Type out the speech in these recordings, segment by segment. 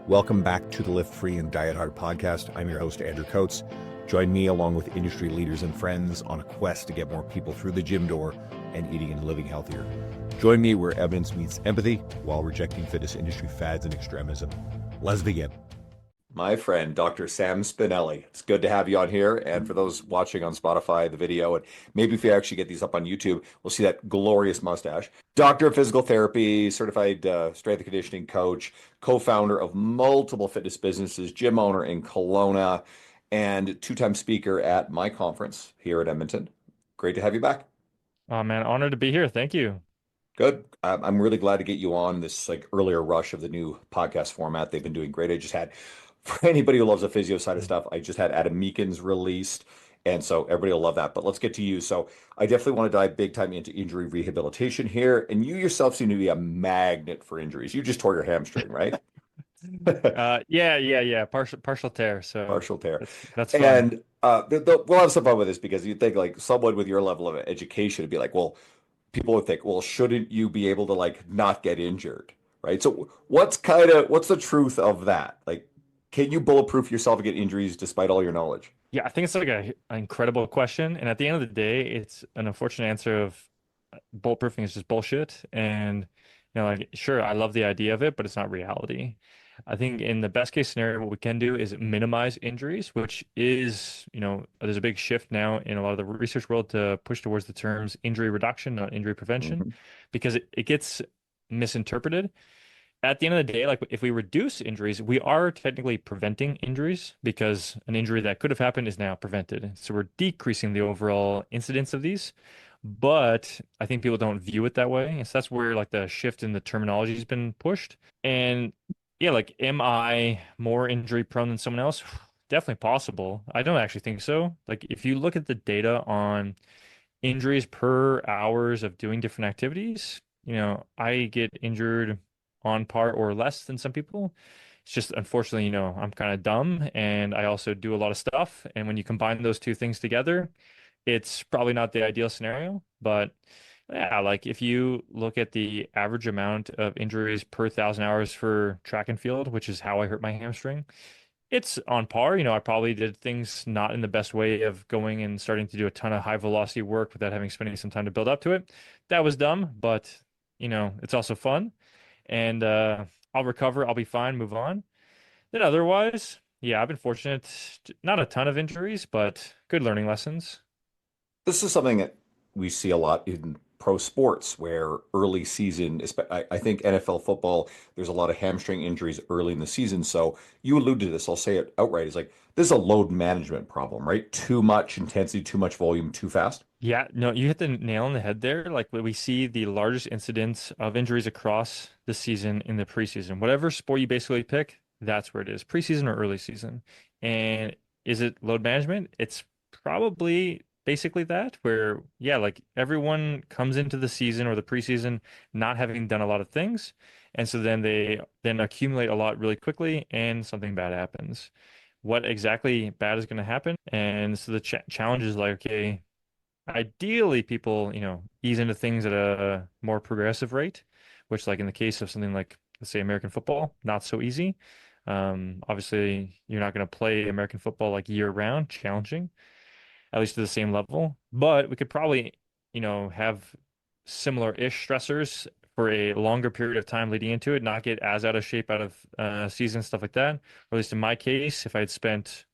Welcome back to the Lift Free and Diet Hard podcast. I'm your host, Andrew Coates. Join me along with industry leaders and friends on a quest to get more people through the gym door and eating and living healthier. Join me where evidence meets empathy while rejecting fitness industry fads and extremism. Let's begin. My friend, Dr. Sam Spinelli. It's good to have you on here. And for those watching on Spotify, the video, and maybe if you actually get these up on YouTube, we'll see that glorious mustache. Doctor of physical therapy, certified strength and conditioning coach, co-founder of multiple fitness businesses, gym owner in Kelowna, and two-time speaker at my conference here at Edmonton. Great to have you back. Oh man, honored to be here. Thank you. Good. I'm really glad to get you on this earlier rush of the new podcast format. They've been doing great. I just had, for anybody who loves the physio side of stuff, I just had Adam Meekins released. And so everybody will love that. But let's get to you. So I definitely want to dive big time into injury rehabilitation here. And you yourself seem to be a magnet for injuries. You just tore your hamstring, right? Yeah. Partial tear. So Partial tear. that's fun. And we'll have some fun with this because you'd think like someone with your level of education would be like, well, people would think, well, shouldn't you be able to not get injured, right? So what's the truth of that? Like, can you bulletproof yourself and get injuries despite all your knowledge? Yeah, I think it's like an incredible question. And at the end of the day, it's an unfortunate answer of bulletproofing is just bullshit. And like sure, I love the idea of it, but it's not reality. I think in the best case scenario, what we can do is minimize injuries, which is, there's a big shift now in a lot of the research world to push towards the terms injury reduction, not injury prevention, Mhm. because it gets misinterpreted. At the end of the day, like if we reduce injuries, we are technically preventing injuries because an injury that could have happened is now prevented. So we're decreasing the overall incidence of these. But I think people don't view it that way. And so that's where like the shift in the terminology has been pushed. And yeah, like am I more injury prone than someone else? Definitely possible. I don't actually think so. Like if you look at the data on injuries per hours of doing different activities, I get injured on par or less than some people. It's just unfortunately, I'm kind of dumb and I also do a lot of stuff. And when you combine those two things together, it's probably not the ideal scenario. But yeah, like if you look at the average amount of injuries per 1,000 hours for track and field, which is how I hurt my hamstring, it's on par. I probably did things not in the best way of going and starting to do a ton of high velocity work without having spending some time to build up to it. That was dumb, but it's also fun. And I'll recover, I'll be fine, move on. Then otherwise, yeah, I've been fortunate, not a ton of injuries, but good learning lessons. This is something that we see a lot in pro sports where early season, I think NFL football, there's a lot of hamstring injuries early in the season. So you alluded to this, I'll say it outright. It's like, this is a load management problem, right? Too much intensity, too much volume, too fast. Yeah, no, you hit the nail on the head there. Like we see the largest incidence of injuries across the season in the preseason. Whatever sport you basically pick, that's where it is, preseason or early season. And is it load management? It's probably basically that, where, yeah, like everyone comes into the season or the preseason not having done a lot of things. And so then they then accumulate a lot really quickly and something bad happens. What exactly bad is going to happen? And so the challenge is like, okay, ideally, people, ease into things at a more progressive rate, which, like in the case of something like, let's say, American football, not so easy. Obviously, you're not going to play American football like year round, challenging, at least to the same level. But we could probably, have similar-ish stressors for a longer period of time leading into it, not get as out of shape out of season, stuff like that. Or at least in my case, if I had spent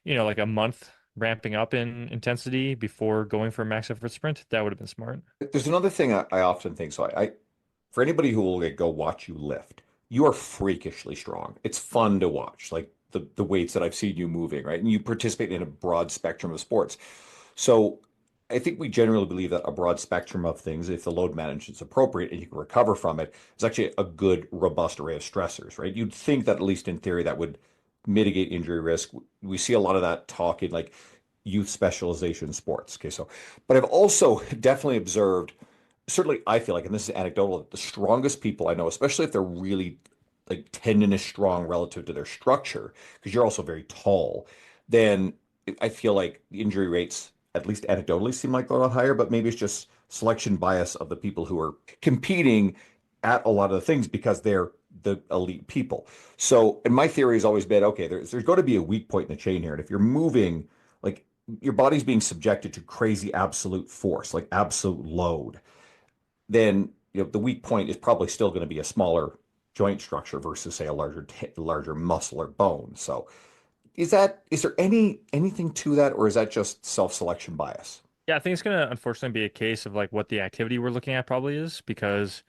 like a month ramping up in intensity before going for a max effort sprint, that would have been smart. There's another thing I often think. So for anybody who will go watch you lift, you are freakishly strong. It's fun to watch, like the weights that I've seen you moving, right? And you participate in a broad spectrum of sports. So I think we generally believe that a broad spectrum of things, if the load management is appropriate and you can recover from it, is actually a good, robust array of stressors, right? You'd think that at least in theory that would mitigate injury risk. We see a lot of that talk in youth specialization sports. Okay, so, but I've also definitely observed, certainly I feel like, and this is anecdotal, that the strongest people I know, especially if they're really tendinous strong relative to their structure, because you're also very tall, then I feel like the injury rates, at least anecdotally, seem like they're a lot higher, but maybe it's just selection bias of the people who are competing at a lot of the things because they're the elite people. So, and my theory has always been, okay, there's going to be a weak point in the chain here. And if you're moving, like your body's being subjected to crazy absolute force, like absolute load, then the weak point is probably still going to be a smaller joint structure versus say a larger muscle or bone. So is there anything to that, or is that just self-selection bias? Yeah, I think it's gonna unfortunately be a case of like what the activity we're looking at probably is because,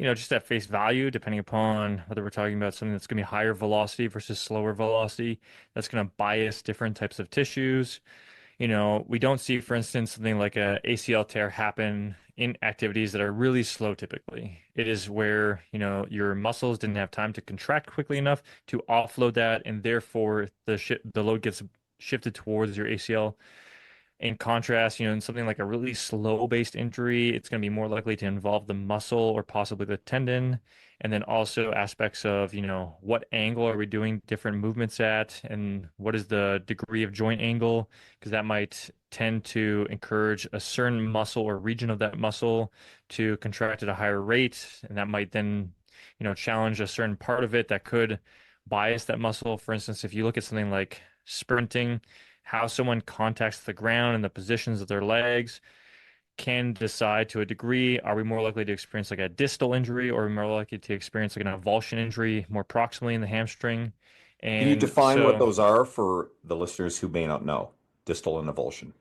just at face value, depending upon whether we're talking about something that's gonna be higher velocity versus slower velocity, that's gonna bias different types of tissues. We don't see, for instance, something like a ACL tear happen in activities that are really slow typically. It is where, your muscles didn't have time to contract quickly enough to offload that, and therefore the load gets shifted towards your ACL. In contrast, in something like a really slow-based injury, it's going to be more likely to involve the muscle or possibly the tendon. And then also aspects of, what angle are we doing different movements at, and what is the degree of joint angle? Because that might tend to encourage a certain muscle or region of that muscle to contract at a higher rate. And that might then, challenge a certain part of it that could bias that muscle. For instance, if you look at something like sprinting, how someone contacts the ground and the positions of their legs can decide to a degree, are we more likely to experience like a distal injury, or are we more likely to experience like an avulsion injury more proximally in the hamstring? Can you And define what so, those are for the listeners who may not know? Distal and avulsion.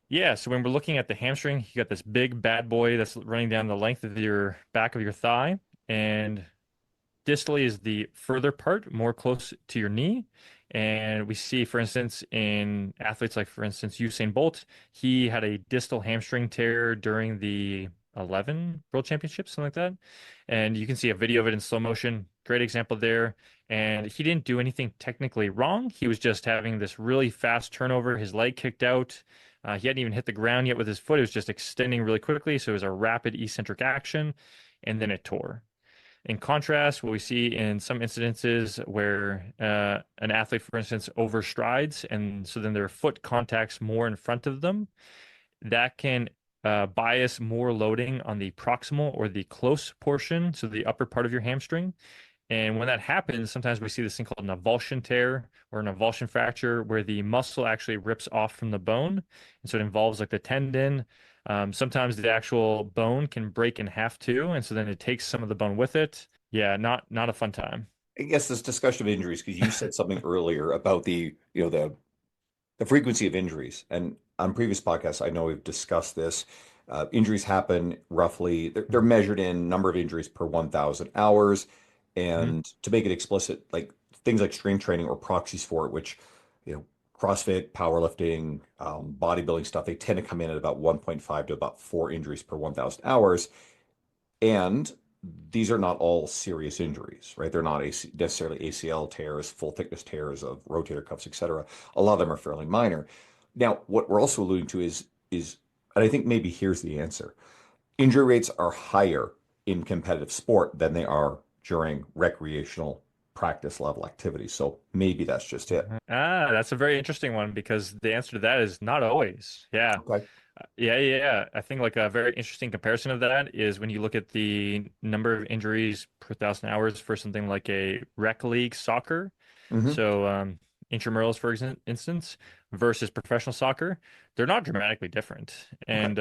yeah, so when we're looking at the hamstring, you got this big bad boy that's running down the length of your back of your thigh. And distally is the further part, more close to your knee. And we see, for instance, in athletes like, for instance, Usain Bolt, he had a distal hamstring tear during the 11 World Championships, something like that. And you can see a video of it in slow motion. Great example there. And he didn't do anything technically wrong. He was just having this really fast turnover. His leg kicked out. He hadn't even hit the ground yet with his foot. It was just extending really quickly. So it was a rapid eccentric action, and then it tore. In contrast, what we see in some incidences where an athlete, for instance, overstrides, and so then their foot contacts more in front of them, that can bias more loading on the proximal or the close portion, so the upper part of your hamstring. And when that happens, sometimes we see this thing called an avulsion tear or an avulsion fracture, where the muscle actually rips off from the bone. And so it involves like the tendon. Sometimes the actual bone can break in half too, and so then it takes some of the bone with it. Yeah, not a fun time. I guess this discussion of injuries, because you said something earlier about the frequency of injuries. And on previous podcasts, I know we've discussed this. Injuries happen roughly, they're measured in number of injuries per 1,000 hours. Mhm. And to make it explicit, like things like strength training or proxies for it, which, CrossFit, powerlifting, bodybuilding stuff, they tend to come in at about 1.5 to about 4 injuries per 1,000 hours. And these are not all serious injuries, right? They're not necessarily ACL tears, full thickness tears of rotator cuffs, et cetera. A lot of them are fairly minor. Now, what we're also alluding to is, and I think maybe here's the answer. Injury rates are higher in competitive sport than they are during recreational practice level activities. So maybe that's just it. That's a very interesting one because the answer to that is not always. Yeah. Okay. Yeah. I think like a very interesting comparison of that is when you look at the number of injuries per 1,000 hours for something like a rec league soccer. Hmm. So, intramurals, for instance, versus professional soccer, they're not dramatically different. Okay. And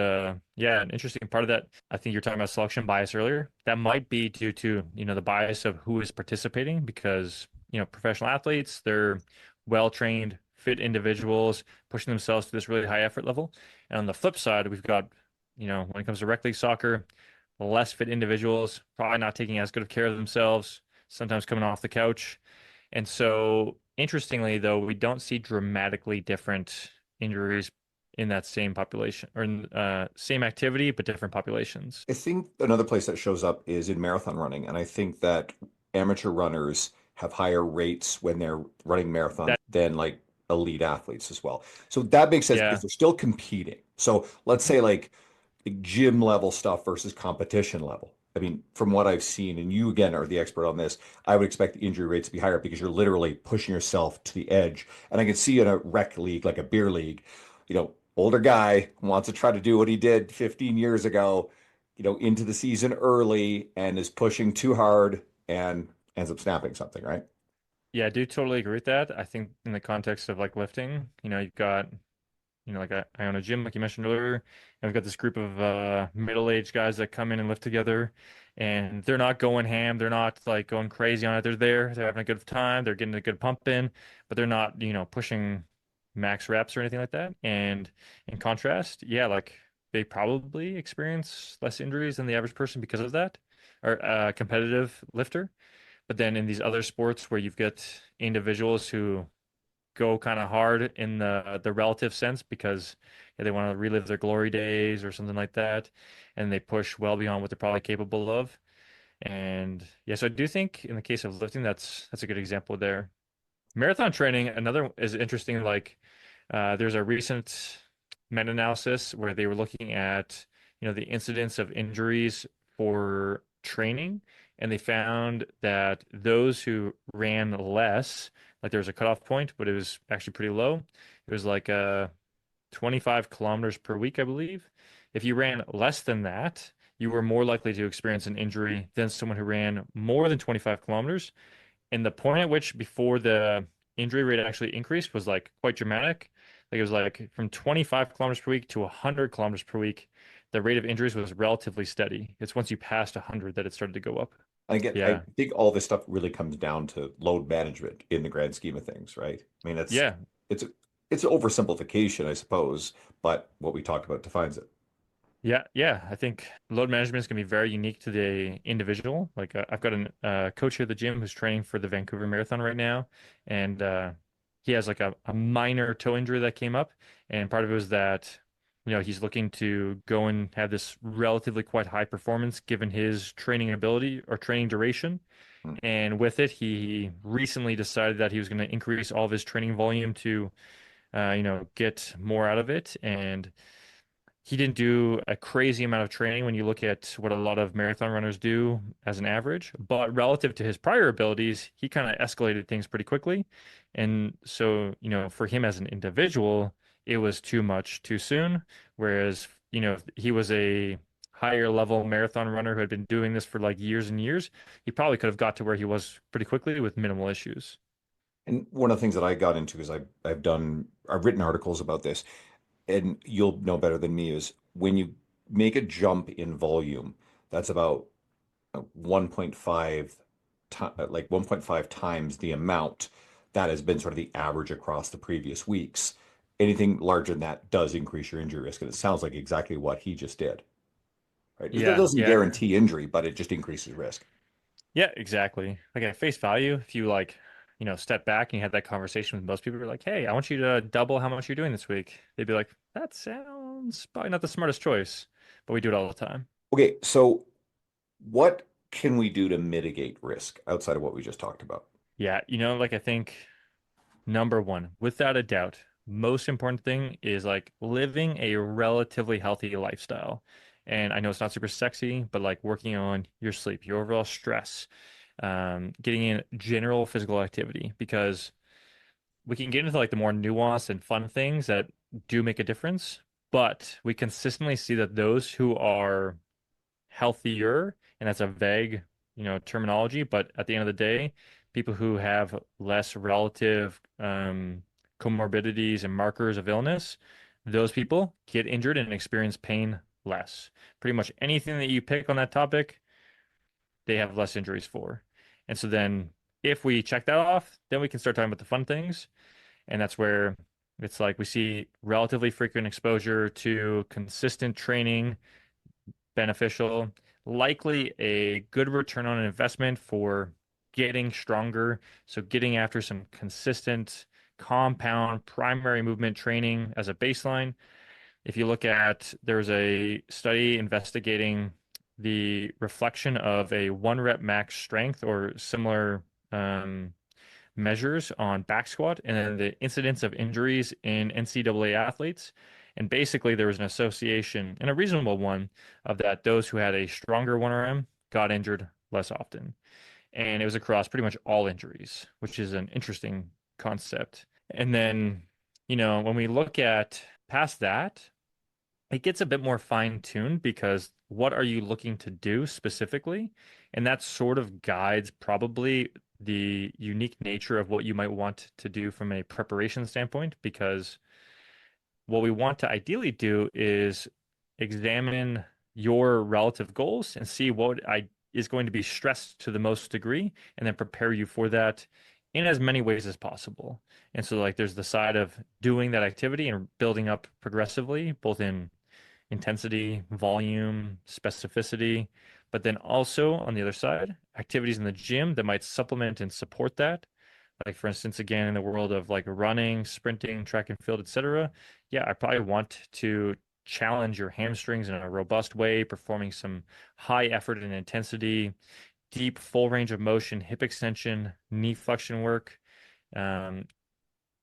yeah, an interesting part of that, I think you're talking about selection bias earlier. That might be due to, the bias of who is participating because, professional athletes, they're well-trained, fit individuals pushing themselves to this really high effort level. And on the flip side, we've got, when it comes to rec league soccer, less fit individuals, probably not taking as good of care of themselves, sometimes coming off the couch. And so, interestingly, though, we don't see dramatically different injuries in that same population or in same activity, but different populations. I think another place that shows up is in marathon running. And I think that amateur runners have higher rates when they're running marathons That, than like elite athletes as well. So that makes sense because yeah, they're still competing. So let's say like gym level stuff versus competition level. I mean, from what I've seen, and you again are the expert on this, I would expect the injury rates to be higher because you're literally pushing yourself to the edge. And I can see in a rec league, like a beer league, older guy wants to try to do what he did 15 years ago, into the season early and is pushing too hard and ends up snapping something, right? Yeah, I do totally agree with that. I think in the context of like lifting, you've got like I own a gym, like you mentioned earlier, and we've got this group of middle-aged guys that come in and lift together, and they're not going ham, they're not like going crazy on it. They're there, they're having a good time, they're getting a good pump in, but they're not, pushing max reps or anything like that. And in contrast, yeah, like they probably experience less injuries than the average person because of that, or a competitive lifter. But then in these other sports where you've got individuals who go kind of hard in the relative sense because they want to relive their glory days or something like that, and they push well beyond what they're probably capable of. And yeah, so I do think in the case of lifting, that's a good example there. Marathon training, another is interesting. Like, there's a recent meta-analysis where they were looking at, the incidence of injuries for training, and they found that those who ran less, like there was a cutoff point, but it was actually pretty low. It was like 25 kilometers per week, I believe. If you ran less than that, you were more likely to experience an injury than someone who ran more than 25 kilometers. And the point at which before the injury rate actually increased was like quite dramatic. Like it was like from 25 kilometers per week to 100 kilometers per week, the rate of injuries was relatively steady. It's once you passed 100 that it started to go up. I Yeah. think all this stuff really comes down to load management in the grand scheme of things, right? I mean, Yeah. it's it's oversimplification, I suppose, but what we talked about defines it. Yeah, yeah. I think load management is going to be very unique to the individual. Like I've got a coach here at the gym who's training for the Vancouver Marathon right now, and he has like a minor toe injury that came up, and part of it was that he's looking to go and have this relatively quite high performance given his training ability or training duration, Hmm. and with it, he recently decided that he was going to increase all of his training volume to get more out of it and he didn't do a crazy amount of training when you look at what a lot of marathon runners do as an average, but relative to his prior abilities, he kind of escalated things pretty quickly. And so, for him as an individual, it was too much too soon. Whereas, if he was a higher level marathon runner who had been doing this for like years and years, he probably could have got to where he was pretty quickly with minimal issues. And one of the things that I got into is I've written articles about this, and you'll know better than me is when you make a jump in volume, that's about 1.5 like 1.5 times the amount that has been sort of the average across the previous weeks. Anything larger than that does increase your injury risk, and it sounds like exactly what he just did, right? That Yeah, doesn't yeah. guarantee injury, but it just increases risk. Yeah, exactly. Like at face value, if you like, step back and you had that conversation with most people, you're like, hey, I want you to double how much you're doing this week. They'd be like, that sounds probably not the smartest choice, but we do it all the time. Okay, so what can we do to mitigate risk outside of what we just talked about? Yeah, like I think number one, without a doubt, most important thing is like living a relatively healthy lifestyle. And I know it's not super sexy, but like working on your sleep, your overall stress, getting in general physical activity because we can get into like the more nuanced and fun things that do make a difference, but we consistently see that those who are healthier, and that's a vague, terminology, but at the end of the day, people who have less relative comorbidities and markers of illness, those people get injured and experience pain less. Pretty much anything that you pick on that topic, they have less injuries for. And so then if we check that off, then we can start talking about the fun things. And that's where it's like we see relatively frequent exposure to consistent training beneficial, likely a good return on investment for getting stronger. So getting after some consistent compound primary movement training as a baseline. If you look at, there's a study investigating the reflection of a one rep max strength or similar um, measures on back squat and then the incidence of injuries in NCAA athletes. And basically, there was an association, and a reasonable one, of that those who had a stronger 1RM got injured less often. And it was across pretty much all injuries, which is an interesting concept. And then, when we look at past that, it gets a bit more fine-tuned because what are you looking to do specifically? And that sort of guides probably the unique nature of what you might want to do from a preparation standpoint, because what we want to ideally do is examine your relative goals and see what is going to be stressed to the most degree, and then prepare you for that in as many ways as possible. And so, like, there's the side of doing that activity and building up progressively, both in intensity, volume, specificity, but then also on the other side, activities in the gym that might supplement and support that. Like, for instance, again, in the world of like running, sprinting, track and field, etc. Yeah, I probably want to challenge your hamstrings in a robust way, performing some high effort and intensity, deep full range of motion, hip extension, knee flexion work. Um,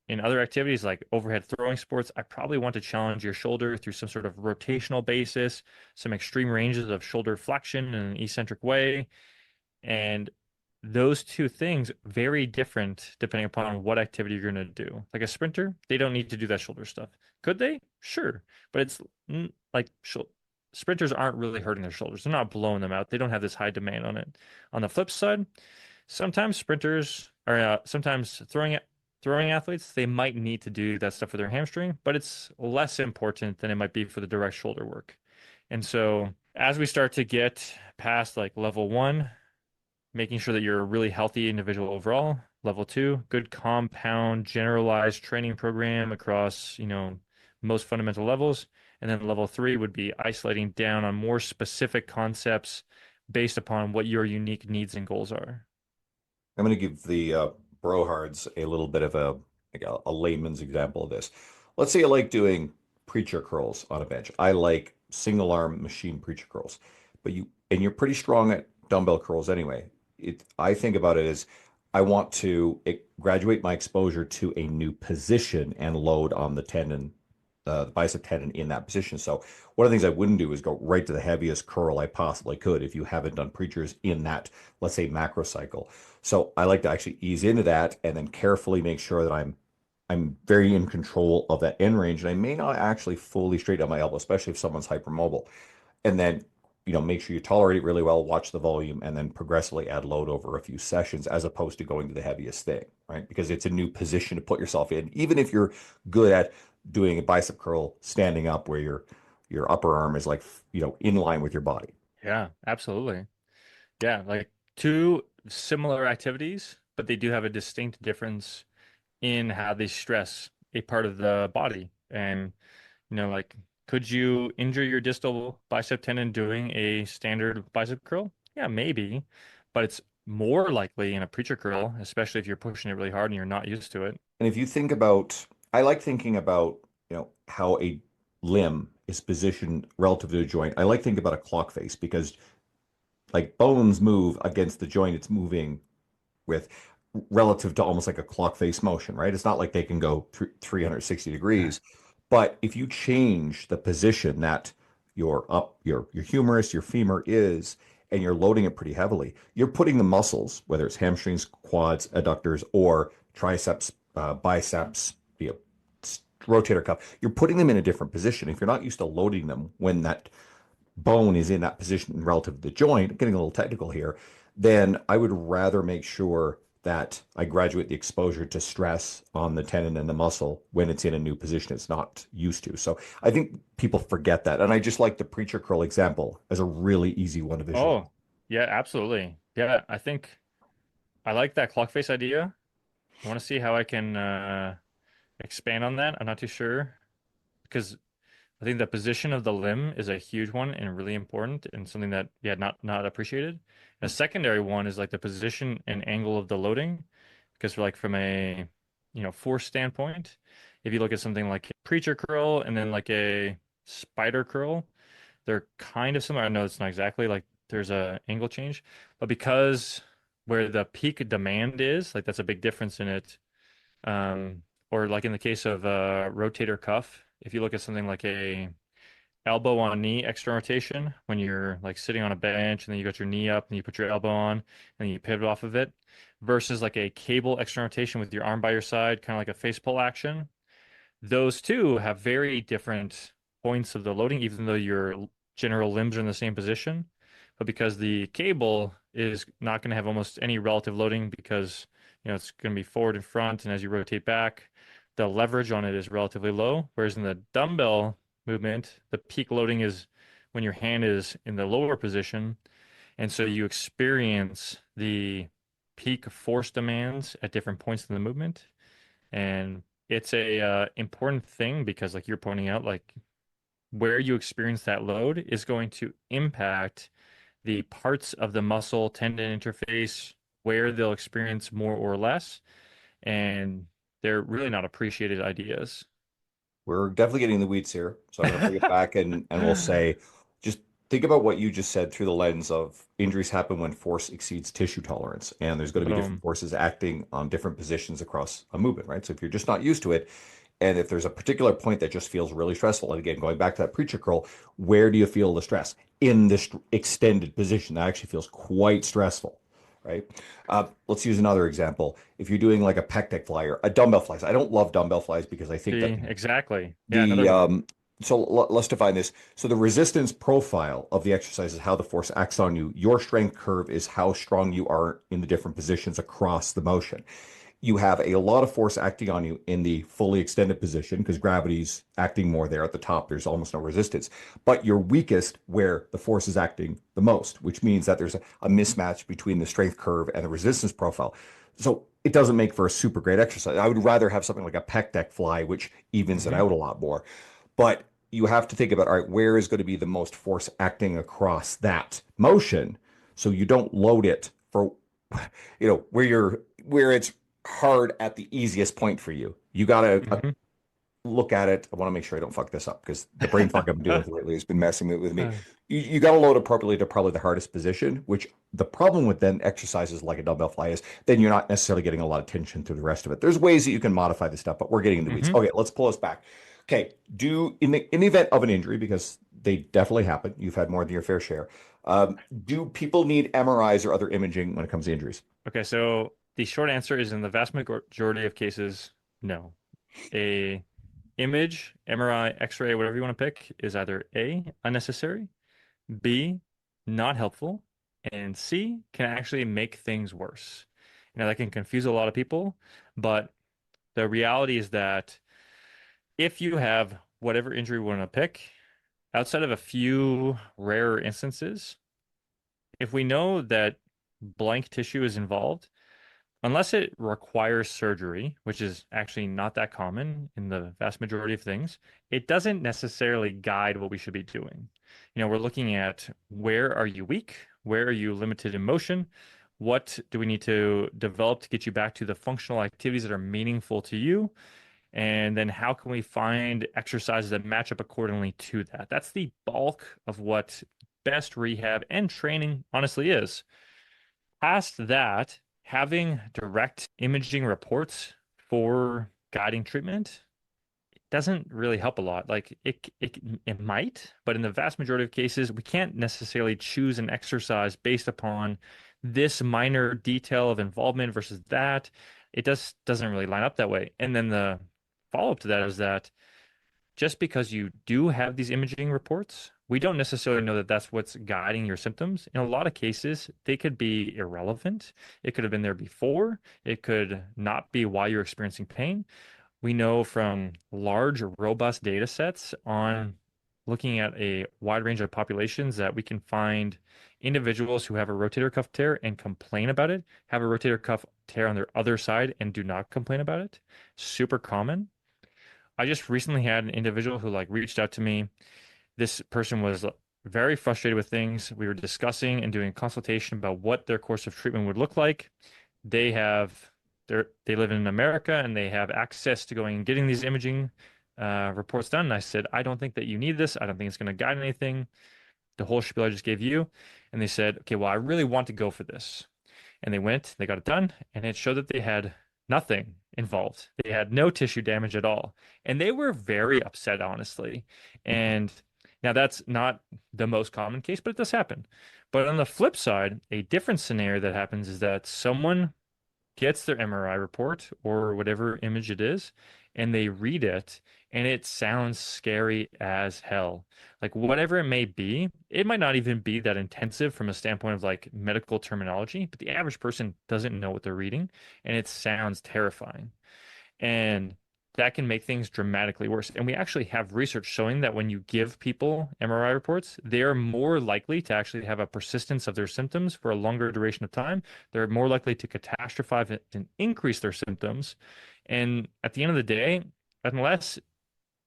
in other activities like overhead throwing sports, I probably want to challenge your shoulder through some sort of rotational basis, some extreme ranges of shoulder flexion in an eccentric way. And those two things very different depending upon what activity you're going to do. Like a sprinter, they don't need to do that shoulder stuff. Could they? Sure. But it's like sprinters aren't really hurting their shoulders. They're not blowing them out. They don't have this high demand on it. On the flip side, sometimes sprinters or sometimes throwing athletes, they might need to do that stuff for their hamstring, but it's less important than it might be for the direct shoulder work. And so as we start to get past like level one, making sure that you're a really healthy individual overall. Level two, good compound generalized training program across, most fundamental levels. And then level three would be isolating down on more specific concepts based upon what your unique needs and goals are. I'm going to give the brohards a little bit of a layman's example of this. Let's say I like doing preacher curls on a bench. I like single arm machine preacher curls, but you're pretty strong at dumbbell curls anyway. I think about it as I want to graduate my exposure to a new position and load on the tendon, the bicep tendon in that position. So one of the things I wouldn't do is go right to the heaviest curl I possibly could if you haven't done preachers in that, let's say, macro cycle. So I like to actually ease into that and then carefully make sure that I'm very in control of that end range. And I may not actually fully straighten out my elbow, especially if someone's hypermobile. And then, make sure you tolerate it really well, watch the volume, and then progressively add load over a few sessions as opposed to going to the heaviest thing, right? Because it's a new position to put yourself in. Even if you're good at doing a bicep curl standing up where your upper arm is like, in line with your body. Yeah, absolutely. Yeah, like two similar activities, but they do have a distinct difference in how they stress a part of the body. And, like, could you injure your distal bicep tendon doing a standard bicep curl? Yeah, maybe, but it's more likely in a preacher curl, especially if you're pushing it really hard and you're not used to it. And if you think about, I like thinking about, how a limb is positioned relative to a joint. I like thinking about a clock face because like bones move against the joint it's moving with relative to almost like a clock face motion, right? It's not like they can go 360 degrees. But if you change the position that your humerus, your femur is, and you're loading it pretty heavily, you're putting the muscles, whether it's hamstrings, quads, adductors, or triceps, biceps, rotator cuff, you're putting them in a different position. If you're not used to loading them when that bone is in that position relative to the joint, getting a little technical here, then I would rather make sure that I graduate the exposure to stress on the tendon and the muscle when it's in a new position it's not used to. So I think people forget that. And I just like the preacher curl example as a really easy one to visualize. Oh, yeah, absolutely. Yeah, I think I like that clock face idea. I want to see how I can expand on that. I'm not too sure because I think the position of the limb is a huge one and really important and something that, yeah, not appreciated. And a secondary one is like the position and angle of the loading, because like from a force standpoint, if you look at something like a preacher curl and then like a spider curl, they're kind of similar. I know it's not exactly like there's a angle change, but because where the peak demand is, like that's a big difference in it. Um, or like in the case of a rotator cuff, if you look at something like a elbow on knee external rotation, when you're like sitting on a bench and then you got your knee up and you put your elbow on and you pivot off of it, versus like a cable external rotation with your arm by your side, kind of like a face pull action. Those two have very different points of the loading, even though you're general limbs are in the same position, but because the cable is not going to have almost any relative loading because it's going to be forward and front, and as you rotate back, the leverage on it is relatively low. Whereas in the dumbbell movement, the peak loading is when your hand is in the lower position, and so you experience the peak force demands at different points in the movement. And it's a important thing because, like you're pointing out, like where you experience that load is going to impact the parts of the muscle tendon interface where they'll experience more or less, and they're really not appreciated ideas. We're definitely getting in the weeds here. So I'm going to bring it back and we'll say, just think about what you just said through the lens of injuries happen when force exceeds tissue tolerance. And there's going to be different Boom. forces acting on different positions across a movement, right? So if you're just not used to it, and if there's a particular point that just feels really stressful, and again, going back to that preacher curl, where do you feel the stress? In this extended position, that actually feels quite stressful, right? Let's use another example. If you're doing like a pec deck fly or a dumbbell flies, I don't love dumbbell flies because I think that See, exactly. Yeah, the neither do I. let's define this. So the resistance profile of the exercise is how the force acts on you. Your strength curve is how strong you are in the different positions across the motion. You have a lot of force acting on you in the fully extended position because gravity's acting more there at the top. There's almost no resistance. But you're weakest where the force is acting the most, which means that there's a mismatch between the strength curve and the resistance profile. So it doesn't make for a super great exercise. I would rather have something like a pec deck fly, which evens it Hmm. out a lot more. But you have to think about, all right, where is going to be the most force acting across that motion so you don't load it for, where it's hard at the easiest point for you. You got to Hmm. look at it. I want to make sure I don't fuck this up because the brain fuck I've been dealing with lately has been messing with me. You got to load appropriately to probably the hardest position, which the problem with then exercises like a dumbbell fly is then you're not necessarily getting a lot of tension through the rest of it. There's ways that you can modify the stuff, but we're getting in the weeds. Hmm. Okay, let's pull us back. Okay, in the event of an injury, because they definitely happen, you've had more than your fair share. Do people need MRIs or other imaging when it comes to injuries? Okay, so the short answer is in the vast majority of cases, no. A image, MRI, X-ray, whatever you want to pick, is either A, unnecessary, B, not helpful, and C, can actually make things worse. That can confuse a lot of people, but the reality is that if you have whatever injury we want to pick, outside of a few rarer instances, if we know that blank tissue is involved, unless it requires surgery, which is actually not that common in the vast majority of things, it doesn't necessarily guide what we should be doing. We're looking at where are you weak? Where are you limited in motion? What do we need to develop to get you back to the functional activities that are meaningful to you? And then how can we find exercises that match up accordingly to that? That's the bulk of what best rehab and training honestly is. Past that, having direct imaging reports for guiding treatment doesn't really help a lot. Like it might, but in the vast majority of cases, we can't necessarily choose an exercise based upon this minor detail of involvement versus that. It doesn't really line up that way. And then the follow-up to that is that just because you do have these imaging reports, we don't necessarily know that that's what's guiding your symptoms. In a lot of cases, they could be irrelevant. It could have been there before. It could not be why you're experiencing pain. We know from large, robust data sets on looking at a wide range of populations that we can find individuals who have a rotator cuff tear and complain about it, have a rotator cuff tear on their other side and do not complain about it. Super common. I just recently had an individual who reached out to me. This person was very frustrated with things. We were discussing and doing a consultation about what their course of treatment would look like. They have they live in America and they have access to going and getting these imaging reports done. And I said, I don't think that you need this. I don't think it's going to guide anything. The whole spiel I just gave you. And they said, okay, well, I really want to go for this. And they went, they got it done, and it showed that they had nothing involved. They had no tissue damage at all. And they were very upset, honestly. And now that's not the most common case, but it does happen. But on the flip side, a different scenario that happens is that someone gets their MRI report or whatever image it is, and they read it, and it sounds scary as hell. Like whatever it may be, it might not even be that intensive from a standpoint of like medical terminology, but the average person doesn't know what they're reading, and it sounds terrifying. And that can make things dramatically worse. And we actually have research showing that when you give people MRI reports, they are more likely to actually have a persistence of their symptoms for a longer duration of time. They're more likely to catastrophize and increase their symptoms. And at the end of the day, unless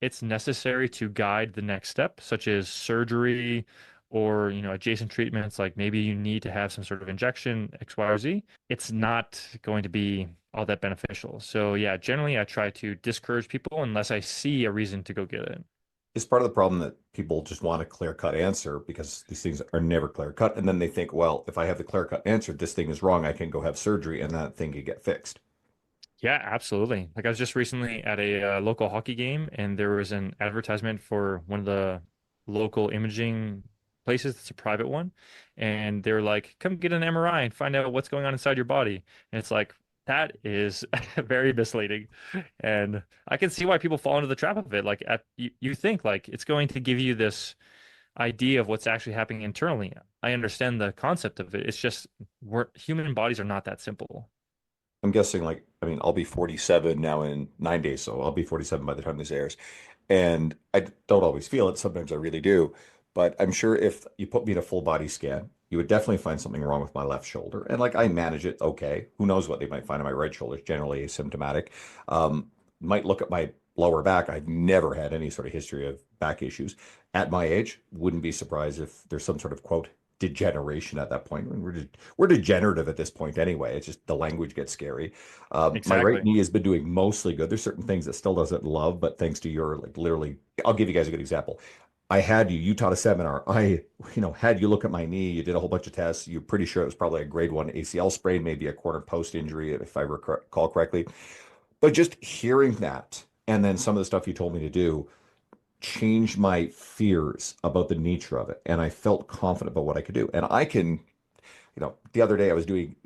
it's necessary to guide the next step, such as surgery or, adjacent treatments, like maybe you need to have some sort of injection, X, Y, or Z, it's not going to be all that beneficial. So yeah, generally I try to discourage people unless I see a reason to go get it. Is part of the problem that people just want a clear-cut answer because these things are never clear-cut, and then they think, well, if I have the clear-cut answer, this thing is wrong, I can go have surgery, and that thing can get fixed. Yeah, absolutely. Like I was just recently at a local hockey game, and there was an advertisement for one of the local imaging places. It's a private one, and they were like, "Come get an MRI and find out what's going on inside your body." And it's like that is very misleading, and I can see why people fall into the trap of it. Like you think like it's going to give you this idea of what's actually happening internally. I understand the concept of it. It's just human bodies are not that simple. I'm guessing, like, I mean, I'll be 47 now in 9 days, so I'll be 47 by the time this airs. And I don't always feel it. Sometimes I really do. But I'm sure if you put me in a full body scan, you would definitely find something wrong with my left shoulder. And like I manage it okay. Who knows what they might find on my right shoulder? It's generally asymptomatic. Might look at my lower back. I've never had any sort of history of back issues. At my age, wouldn't be surprised if there's some sort of quote degeneration at that point. We're degenerative at this point anyway. It's just the language gets scary. My right Exactly. knee has been doing mostly good. There's certain things that still doesn't love, but thanks to your like literally, I'll give you guys a good example. I had you taught a seminar. Had you look at my knee. You did a whole bunch of tests. You're pretty sure it was probably a grade one ACL sprain, maybe a corner post injury, if I recall correctly. But just hearing that, and then some of the stuff you told me to do, changed my fears about the nature of it. And I felt confident about what I could do. And I can, the other day I was doing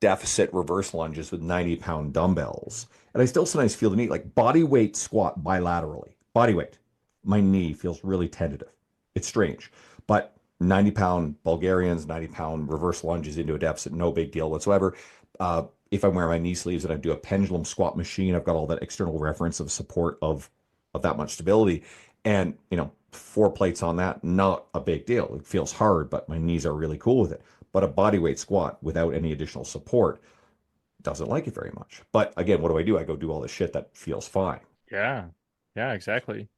deficit reverse lunges with 90-pound dumbbells. And I still sometimes feel the need, like body weight squat bilaterally, body weight. My knee feels really tentative. It's strange. But 90-pound Bulgarians, 90-pound reverse lunges into a deficit, no big deal whatsoever. If I'm wearing my knee sleeves and I do a pendulum squat machine, I've got all that external reference of support of that much stability. And, 4 plates on that, not a big deal. It feels hard, but my knees are really cool with it. But a body weight squat without any additional support doesn't like it very much. But again, what do? I go do all this shit that feels fine. Yeah. Yeah, exactly.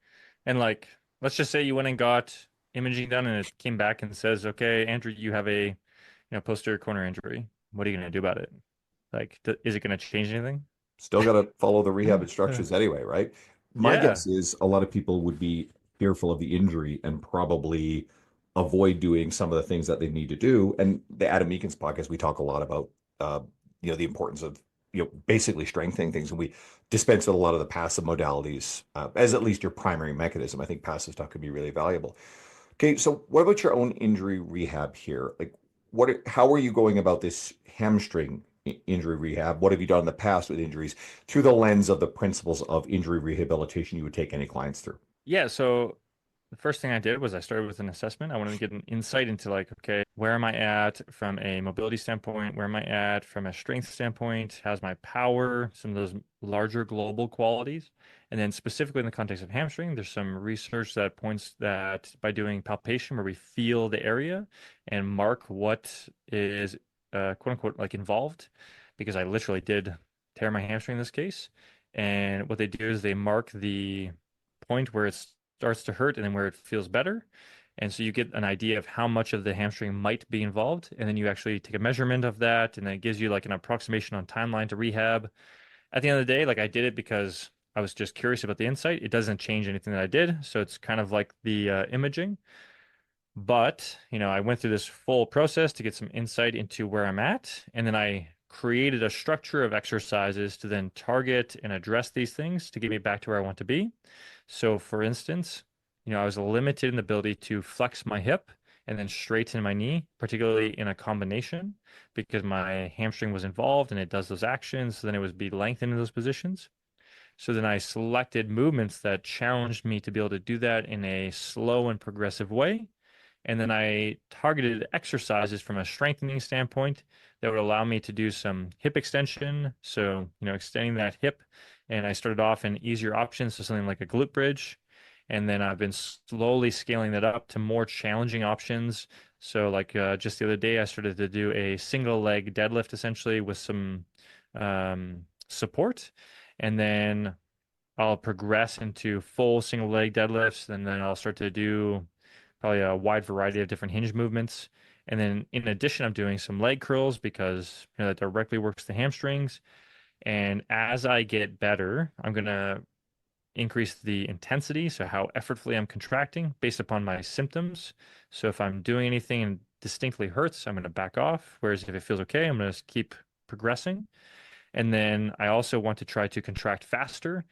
And like, let's just say you went and got imaging done and it came back and says, okay, Andrew, you have a, posterior corner injury. What are you going to do about it? Like, is it going to change anything? Still got to follow the rehab instructions anyway, right? My Yeah. guess is a lot of people would be fearful of the injury and probably avoid doing some of the things that they need to do. And the Adam Meekins podcast, we talk a lot about, uh, the importance of, basically strengthening things. And we dispense with a lot of the passive modalities as at least your primary mechanism. I think passive stuff could be really valuable. Okay, so what about your own injury rehab here? Like, how are you going about this hamstring injury rehab? What have you done in the past with injuries through the lens of the principles of injury rehabilitation you would take any clients through? Yeah. So the first thing I did was I started with an assessment. I wanted to get an insight into like, okay, where am I at from a mobility standpoint? Where am I at from a strength standpoint? How's my power? Some of those larger global qualities. And then specifically in the context of hamstring, there's some research that points that by doing palpation where we feel the area and mark what is quote unquote like involved, because I literally did tear my hamstring in this case. And what they do is they mark the point where it starts to hurt and then where it feels better. And so you get an idea of how much of the hamstring might be involved. And then you actually take a measurement of that. And then it gives you like an approximation on timeline to rehab. At the end of the day, like I did it because I was just curious about the insight. It doesn't change anything that I did. So it's kind of like the imaging. But, I went through this full process to get some insight into where I'm at. And then I created a structure of exercises to then target and address these things to get me back to where I want to be. So, for instance, I was limited in the ability to flex my hip and then straighten my knee, particularly in a combination, because my hamstring was involved and it does those actions. So then it would be lengthened in those positions. So then I selected movements that challenged me to be able to do that in a slow and progressive way. And then I targeted exercises from a strengthening standpoint that would allow me to do some hip extension. So, extending that hip. And I started off in easier options, so something like a glute bridge. And then I've been slowly scaling that up to more challenging options. So, like just the other day, I started to do a single leg deadlift essentially with some support. And then I'll progress into full single leg deadlifts, and then I'll start to do probably a wide variety of different hinge movements. And then in addition, I'm doing some leg curls because that directly works the hamstrings. And as I get better, I'm gonna increase the intensity, so how effortfully I'm contracting based upon my symptoms. So if I'm doing anything and distinctly hurts, I'm gonna back off. Whereas if it feels okay, I'm gonna keep progressing. And then I also want to try to contract faster.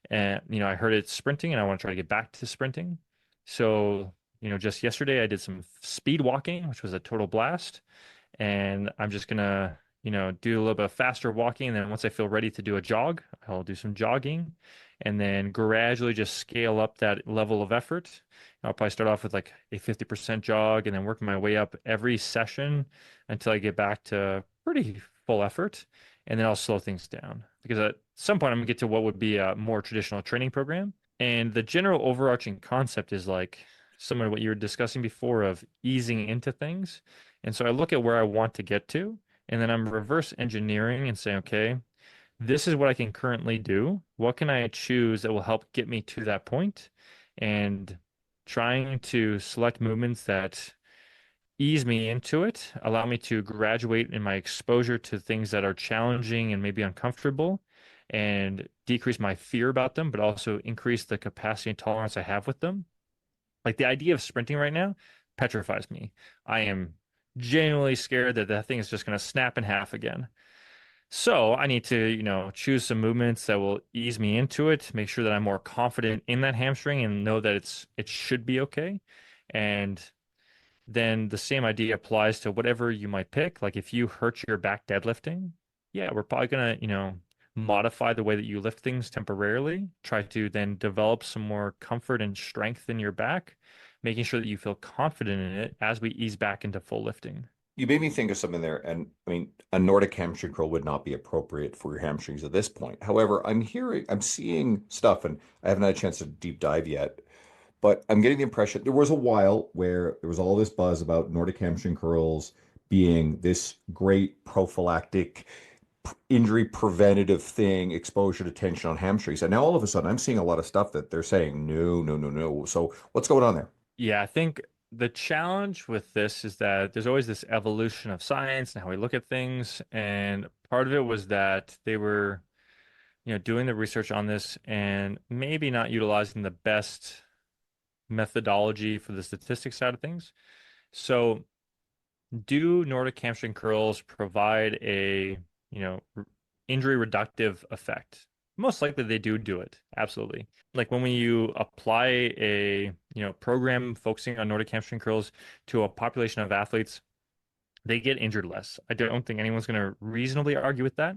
And, I heard it's sprinting and I want to try to get back to sprinting. So, just yesterday I did some speed walking, which was a total blast. And I'm just gonna, do a little bit of faster walking. And then once I feel ready to do a jog, I'll do some jogging and then gradually just scale up that level of effort. I'll probably start off with like a 50% jog and then work my way up every session until I get back to pretty full effort. And then I'll slow things down because at some point I'm gonna get to what would be a more traditional training program. And the general overarching concept is like similar to what you were discussing before of easing into things. And so I look at where I want to get to, and then I'm reverse engineering and saying, okay, this is what I can currently do. What can I choose that will help get me to that point? And trying to select movements that ease me into it, allow me to graduate in my exposure to things that are challenging and maybe uncomfortable, and decrease my fear about them, but also increase the capacity and tolerance I have with them. Like the idea of sprinting right now petrifies me. I am genuinely scared that that thing is just going to snap in half again. So I need to, choose some movements that will ease me into it, make sure that I'm more confident in that hamstring and know that it should be okay. And then the same idea applies to whatever you might pick. Like if you hurt your back deadlifting, yeah, we're probably gonna, modify the way that you lift things temporarily. Try to then develop some more comfort and strength in your back, making sure that you feel confident in it as we ease back into full lifting. You made me think of something there, and I mean, a Nordic hamstring curl would not be appropriate for your hamstrings at this point. However, I'm seeing stuff, and I haven't had a chance to deep dive yet, but I'm getting the impression there was a while where there was all this buzz about Nordic hamstring curls being this great prophylactic injury preventative thing, exposure to tension on hamstrings. And now all of a sudden I'm seeing a lot of stuff that they're saying, no, no, no, no. So what's going on there? Yeah, I think the challenge with this is that there's always this evolution of science and how we look at things. And part of it was that they were, doing the research on this and maybe not utilizing the best methodology for the statistics side of things. So, do Nordic hamstring curls provide a, injury reductive effect? Most likely they do it. Absolutely. Like when you apply a, program focusing on Nordic hamstring curls to a population of athletes, they get injured less. I don't think anyone's going to reasonably argue with that.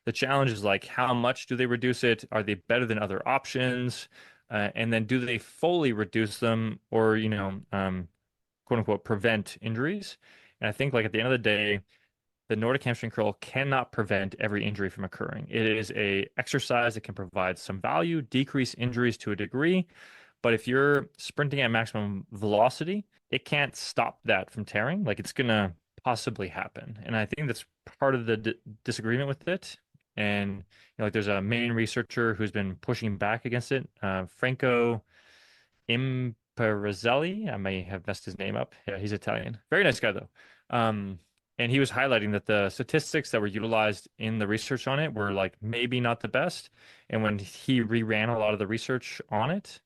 The challenge is like, how much do they reduce it? Are they better than other options? And then do they fully reduce them or, quote unquote, prevent injuries? And I think like at the end of the day, the Nordic hamstring curl cannot prevent every injury from occurring. It is a exercise that can provide some value, decrease injuries to a degree, but if you're sprinting at maximum velocity, it can't stop that from tearing. Like it's gonna possibly happen, and I think that's part of the disagreement with it. And like there's a main researcher who's been pushing back against it, Franco Imparazelli. I may have messed his name up. Yeah, he's Italian. Very nice guy though. Um, and he was highlighting that the statistics that were utilized in the research on it were like maybe not the best. And when he reran a lot of the research on it,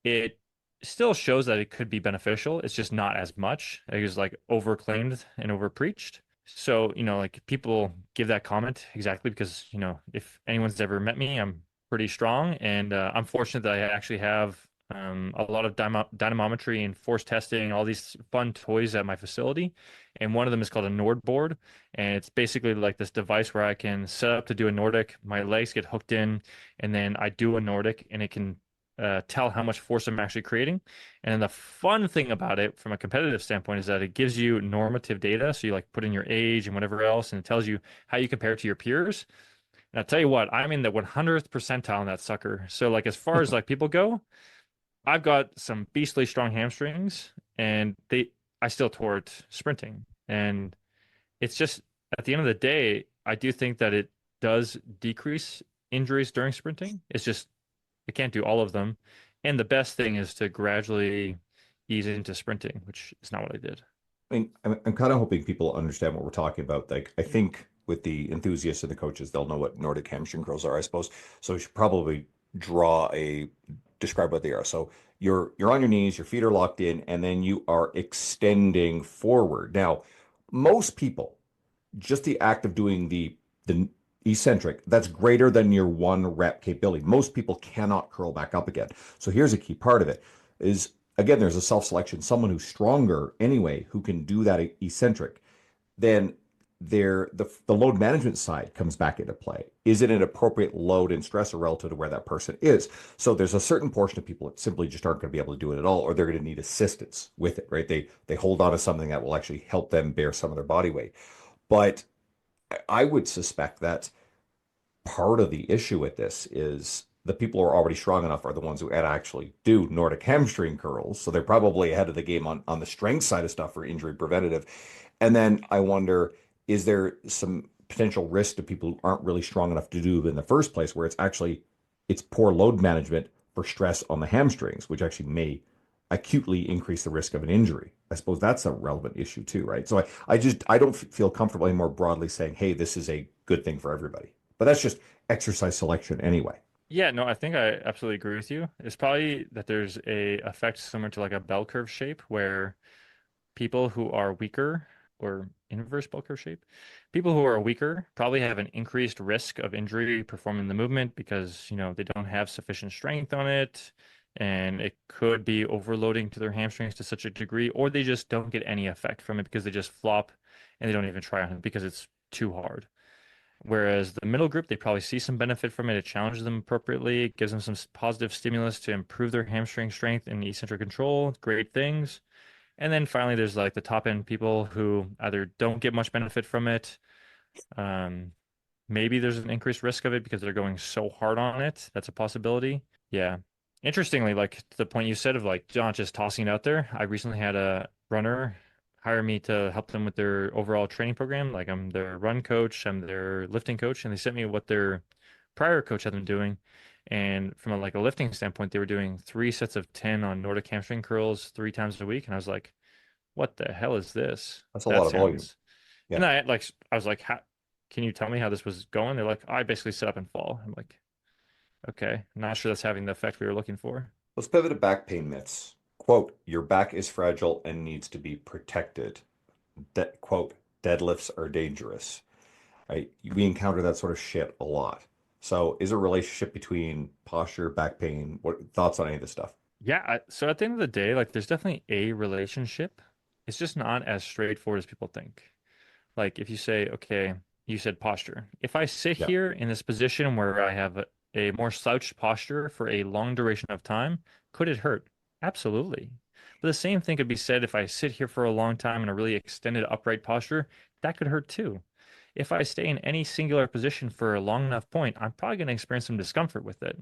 it still shows that it could be beneficial. It's just not as much. It was like overclaimed and overpreached. So, like people give that comment exactly because, if anyone's ever met me, I'm pretty strong. And I'm fortunate that I actually have a lot of dynamometry and force testing, all these fun toys at my facility. And one of them is called a Nord board. And it's basically like this device where I can set up to do a Nordic. My legs get hooked in, and then I do a Nordic, and it can tell how much force I'm actually creating. And then the fun thing about it from a competitive standpoint is that it gives you normative data. So you like put in your age and whatever else, and it tells you how you compare to your peers. And I'll tell you what, I'm in the 100th percentile in that sucker. So like as far as like people go, I've got some beastly strong hamstrings, and I still tore it sprinting. And it's just at the end of the day, I do think that it does decrease injuries during sprinting. It's just I can't do all of them. And the best thing is to gradually ease into sprinting, which is not what I did. I mean, I'm kind of hoping people understand what we're talking about. Like, I think with the enthusiasts and the coaches, they'll know what Nordic hamstring curls are, I suppose. So we should probably describe what they are. So you're on your knees, your feet are locked in, and then you are extending forward. Now, most people, just the act of doing the eccentric, that's greater than your one rep capability. Most people cannot curl back up again. So here's a key part of it is again, there's a self-selection, someone who's stronger anyway, who can do that eccentric, then the load management side comes back into play. Is it an appropriate load and stressor relative to where that person is? So there's a certain portion of people that simply just aren't going to be able to do it at all, or they're going to need assistance with it, right? They hold on to something that will actually help them bear some of their body weight. But I would suspect that part of the issue with this is the people who are already strong enough are the ones who actually do Nordic hamstring curls. So they're probably ahead of the game on the strength side of stuff for injury preventative. And then I wonder, is there some potential risk to people who aren't really strong enough to do it in the first place, where it's poor load management for stress on the hamstrings, which actually may acutely increase the risk of an injury. I suppose that's a relevant issue too, right? So I don't feel comfortable anymore broadly saying, hey, this is a good thing for everybody. But that's just exercise selection anyway. Yeah, no, I think I absolutely agree with you. It's probably that there's a effect similar to like a bell curve shape where people who are weaker or inverse bell curve shape, people who are weaker probably have an increased risk of injury performing the movement because, they don't have sufficient strength on it, and it could be overloading to their hamstrings to such a degree, or they just don't get any effect from it because they just flop and they don't even try on it because it's too hard. Whereas the middle group, they probably see some benefit from it. It challenges them appropriately. It gives them some positive stimulus to improve their hamstring strength and eccentric control. Great things. And then finally, there's like the top end people who either don't get much benefit from it. Um, Maybe there's an increased risk of it because they're going so hard on it. That's a possibility. Yeah. Interestingly, like to the point you said of like not just tossing it out there, I recently had a runner hire me to help them with their overall training program. Like I'm their run coach, I'm their lifting coach, and they sent me what their prior coach had them doing. And from a lifting standpoint, they were doing 3 sets of 10 on Nordic hamstring curls 3 times a week. And I was like, what the hell is this? That's a That lot of volume. sounds. Yeah. And I was like, how can you tell me how this was going? They're like, I basically sit up and fall. I'm like, okay, not sure that's having the effect we were looking for. Let's pivot to back pain myths. Quote, your back is fragile and needs to be protected. Quote, deadlifts are dangerous. Right? We encounter that sort of shit a lot. So is there a relationship between posture, back pain? What thoughts on any of this stuff? Yeah, so at the end of the day, like there's definitely a relationship. It's just not as straightforward as people think. Like if you say, okay, you said posture. If I sit Yeah. here in this position where I have a more slouched posture for a long duration of time, could it hurt? Absolutely. But the same thing could be said if I sit here for a long time in a really extended upright posture, that could hurt too. If I stay in any singular position for a long enough point, I'm probably going to experience some discomfort with it.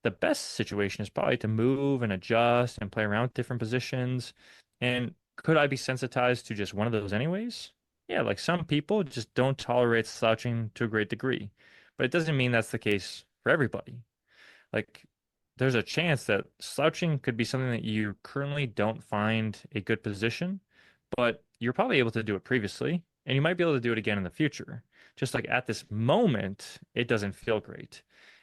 The best situation is probably to move and adjust and play around with different positions. And could I be sensitized to just one of those anyways? Yeah, like some people just don't tolerate slouching to a great degree, but it doesn't mean that's the case for everybody. Like there's a chance that slouching could be something that you currently don't find a good position, but you're probably able to do it previously, and you might be able to do it again in the future. Just like at this moment, it doesn't feel great.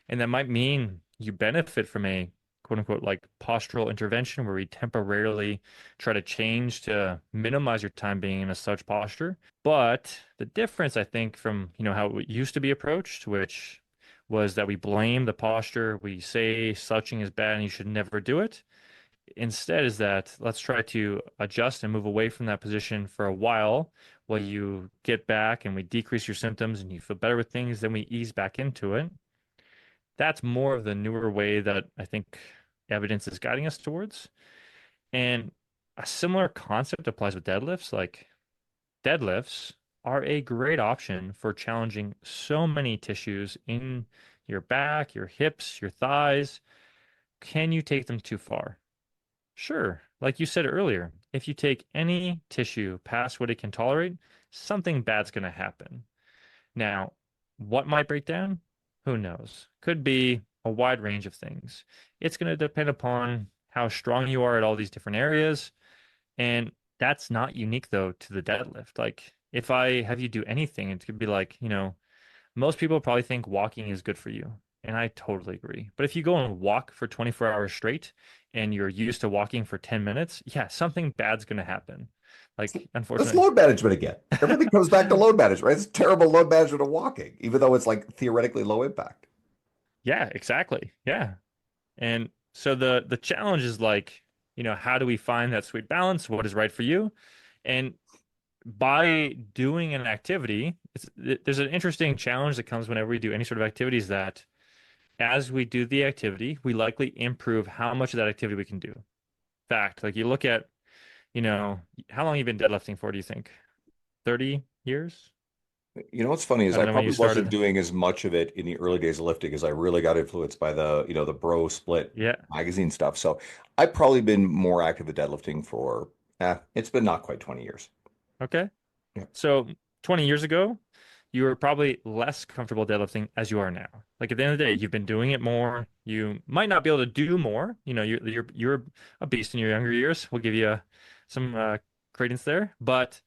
And that might mean you benefit from a quote unquote like postural intervention where we temporarily try to change to minimize your time being in a slouch posture. But the difference, I think, from how it used to be approached, which was that we blame the posture. We say slouching is bad and you should never do it. Instead is that let's try to adjust and move away from that position for a while you get back and we decrease your symptoms and you feel better with things, then we ease back into it. That's more of the newer way that I think evidence is guiding us towards. And a similar concept applies with deadlifts. Like deadlifts are a great option for challenging so many tissues in your back, your hips, your thighs. Can you take them too far? Sure. Like you said earlier, if you take any tissue past what it can tolerate, something bad's going to happen. Now, what might break down? Who knows? Could be a wide range of things. It's going to depend upon how strong you are at all these different areas. And that's not unique, though, to the deadlift. Like, if I have you do anything, it could be like, most people probably think walking is good for you. And I totally agree. But if you go and walk for 24 hours straight and you're used to walking for 10 minutes, yeah, something bad's going to happen. Like, That's unfortunately. load management again. Everything comes back to load management, right? It's terrible load management of walking, even though it's like theoretically low impact. Yeah, exactly. Yeah. And so the challenge is like, how do we find that sweet balance? What is right for you? And by doing an activity, there's an interesting challenge that comes whenever we do any sort of activities that as we do the activity, we likely improve how much of that activity we can do. Fact, like you look at, how long you been deadlifting for, do you think? 30 years? You know what's funny is I don't I know when you probably wasn't started. doing as much of it in the early days of lifting as I really got influenced by the bro split Yeah. magazine stuff. So I've probably been more active at deadlifting for, it's been not quite 20 years. Okay. Yeah. So 20 years ago, you were probably less comfortable deadlifting as you are now. Like at the end of the day, you've been doing it more. You might not be able to do more. You're a beast in your younger years. We'll give you some credence there. But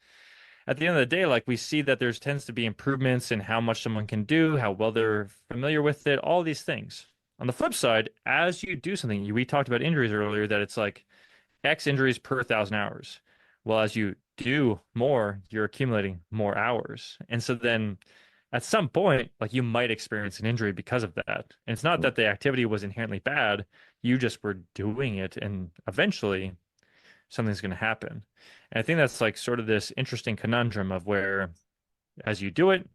at the end of the day, like we see that there's tends to be improvements in how much someone can do, how well they're familiar with it, all these things. On the flip side, as you do something, we talked about injuries earlier, that it's like X injuries per 1,000 hours. Well, as you do more, you're accumulating more hours. And so then at some point, like you might experience an injury because of that. And it's not that the activity was inherently bad, you just were doing it, and eventually something's going to happen. And I think that's like sort of this interesting conundrum of where as you do it,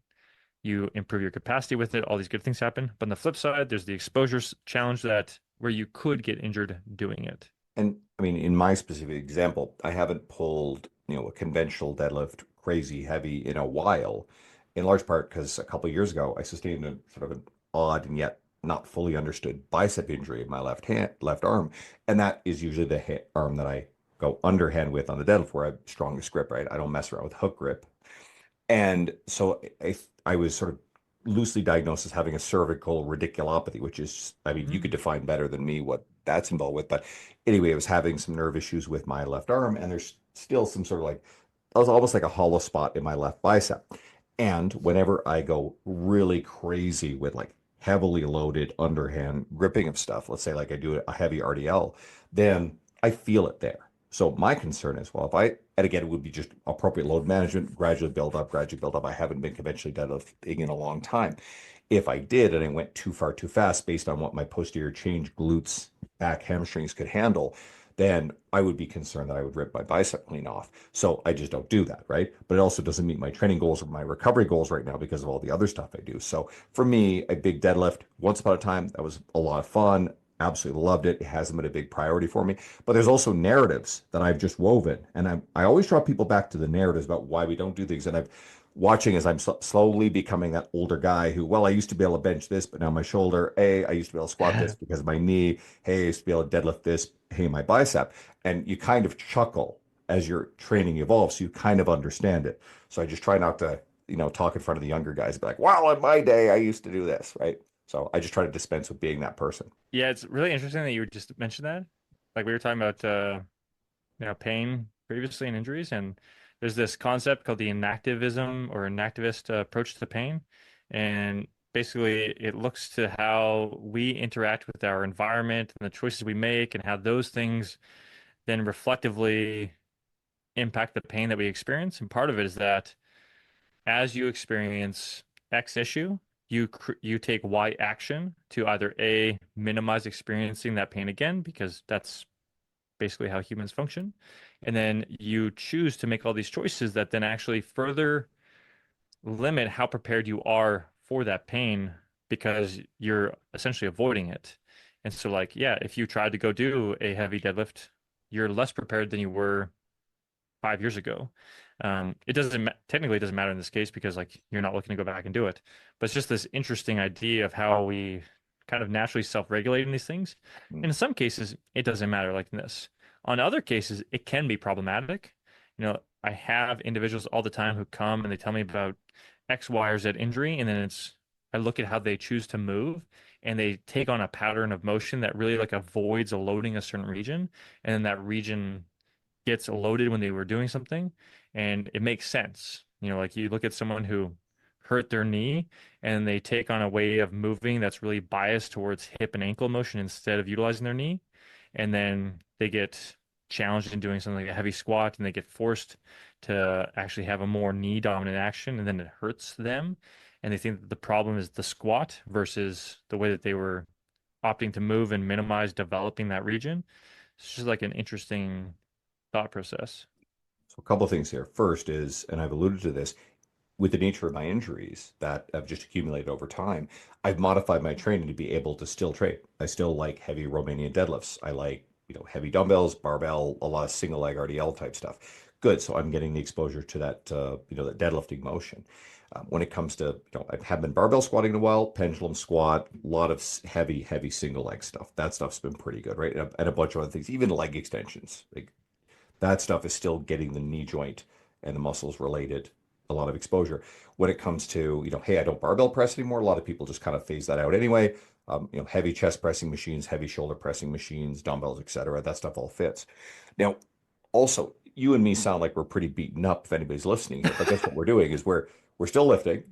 you improve your capacity with it, all these good things happen. But on the flip side, there's the exposure challenge that where you could get injured doing it. And I mean, in my specific example, I haven't pulled, a conventional deadlift crazy heavy in a while, in large part because a couple of years ago I sustained a sort of an odd and yet not fully understood bicep injury in my left arm, and that is usually the arm that I go underhand with on the deadlift where I have strongest grip, right? I don't mess around with hook grip. And so I was sort of loosely diagnosed as having a cervical radiculopathy, which is, I mean, you could Mm. define better than me what that's involved with. But anyway, I was having some nerve issues with my left arm, and there's still some sort of like, it was almost like a hollow spot in my left bicep. And whenever I go really crazy with like heavily loaded underhand gripping of stuff, let's say like I do a heavy RDL, then I feel it there. So my concern is, well, if I, and again, it would be just appropriate load management, gradually build up, gradually build up. I haven't been conventionally deadlifting in a long time. If I did and I went too far too fast based on what my posterior change glutes, back, hamstrings could handle, then I would be concerned that I would rip my bicep clean off. So I just don't do that, right? But it also doesn't meet my training goals or my recovery goals right now because of all the other stuff I do. So for me, a big deadlift, once upon a time, that was a lot of fun. Absolutely loved it. It hasn't been a big priority for me. But there's also narratives that I've just woven. And I always draw people back to the narratives about why we don't do things. And I've watching as I'm slowly becoming that older guy who, well, I used to be able to bench this, but now my shoulder, I used to be able to squat this because of my knee. Hey, I used to be able to deadlift this. Hey, my bicep. And you kind of chuckle as your training evolves. So you kind of understand it. So I just try not to, talk in front of the younger guys, be like, well, in my day, I used to do this, right? So I just try to dispense with being that person. Yeah, it's really interesting that you just mentioned that. Like we were talking about pain previously and injuries, and there's this concept called the inactivism or inactivist approach to pain. And basically it looks to how we interact with our environment and the choices we make and how those things then reflectively impact the pain that we experience. And part of it is that as you experience X issue, you take Y action to either A, minimize experiencing that pain again, because that's basically how humans function. And then you choose to make all these choices that then actually further limit how prepared you are for that pain because you're essentially avoiding it. And so, like, yeah, if you tried to go do a heavy deadlift, you're less prepared than you were 5 years ago. It doesn't technically it doesn't matter in this case because like you're not looking to go back and do it. But it's just this interesting idea of how we kind of naturally self-regulate in these things. Mm. And in some cases, it doesn't matter like this. On other cases, it can be problematic. I have individuals all the time who come and they tell me about X, Y, or Z injury, and then I look at how they choose to move, and they take on a pattern of motion that really like avoids a loading a certain region, and then that region gets loaded when they were doing something, and it makes sense. Like you look at someone who hurt their knee and they take on a way of moving that's really biased towards hip and ankle motion instead of utilizing their knee, and then they get challenged in doing something like a heavy squat and they get forced to actually have a more knee dominant action, and then it hurts them, and they think that the problem is the squat versus the way that they were opting to move and minimize developing that region. It's just like an interesting thought process. So a couple of things here. First is, and I've alluded to this, with the nature of my injuries that have just accumulated over time, I've modified my training to be able to still train. I still like heavy Romanian deadlifts. I like, heavy dumbbells, barbell, a lot of single leg RDL type stuff. Good. So I'm getting the exposure to that, that deadlifting motion. When it comes to, I haven't been barbell squatting in a while, pendulum squat, a lot of heavy, heavy single leg stuff. That stuff's been pretty good, right? And a bunch of other things, even leg extensions. Like that stuff is still getting the knee joint and the muscles related a lot of exposure. When it comes to, hey, I don't barbell press anymore, a lot of people just kind of phase that out anyway. Heavy chest pressing machines, heavy shoulder pressing machines, dumbbells, etc. That stuff all fits. Now, also, you and me sound like we're pretty beaten up if anybody's listening here, but guess what we're doing is we're still lifting.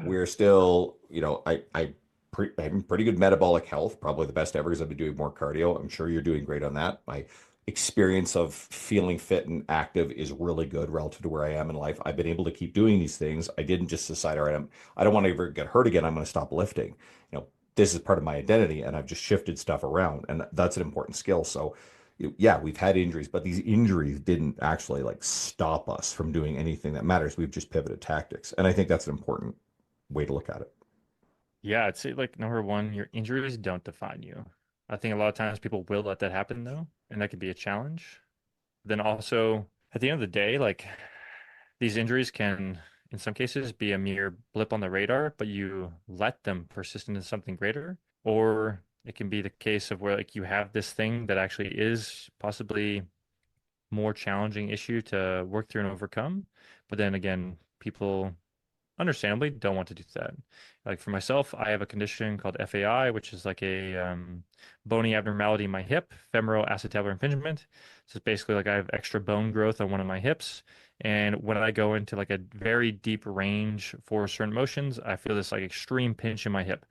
We're still, I have pretty good metabolic health, probably the best ever because I've been doing more cardio. I'm sure you're doing great on that. My experience of feeling fit and active is really good relative to where I am in life. I've been able to keep doing these things. I didn't just decide, all right, I don't want to ever get hurt again. I'm going to stop lifting. This is part of my identity, and I've just shifted stuff around, and that's an important skill. So, yeah, we've had injuries, but these injuries didn't actually like stop us from doing anything that matters. We've just pivoted tactics, and I think that's an important way to look at it. Yeah, I'd say like number one, your injuries don't define you. I think a lot of times people will let that happen though, and that could be a challenge. Then also, at the end of the day, like these injuries can, in some cases, be a mere blip on the radar, but you let them persist into something greater. Or it can be the case of where like you have this thing that actually is possibly more challenging issue to work through and overcome. But then again, people understandably don't want to do that. Like for myself, I have a condition called FAI, which is like a bony abnormality in my hip, femoral acetabular impingement. So it's basically like I have extra bone growth on one of my hips. And when I go into like a very deep range for certain motions, I feel this like extreme pinch in my hip.